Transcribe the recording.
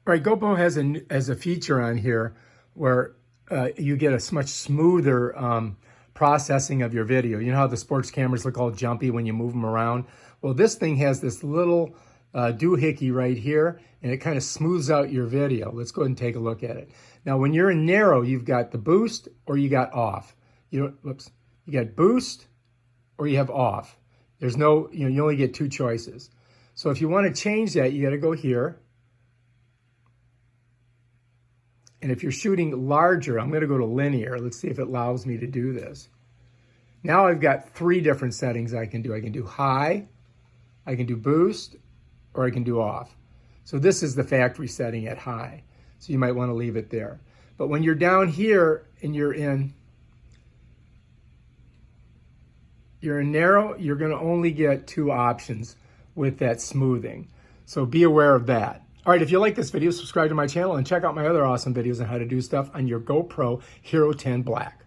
All right, GoPro has a feature on here where you get a much smoother processing of your video. You know how the sports cameras look all jumpy when you move them around? Well, this thing has this little doohickey right here, and it kind of smooths out your video. Let's go ahead and take a look at it. Now, when you're in narrow, you've got the boost or you got off. You got boost or you have off. There's no, you only get two choices. So if you want to change that, you got to go here. And if you're shooting larger, I'm going to go to linear. Let's see if it allows me to do this. Now I've got three different settings I can do. I can do high, I can do boost, or I can do off. So this is the factory setting at high. So you might want to leave it there. But when you're down here and you're in narrow, you're going to only get two options with that smoothing. So be aware of that. All right, if you like this video, subscribe to my channel and check out my other awesome videos on how to do stuff on your GoPro Hero 10 Black.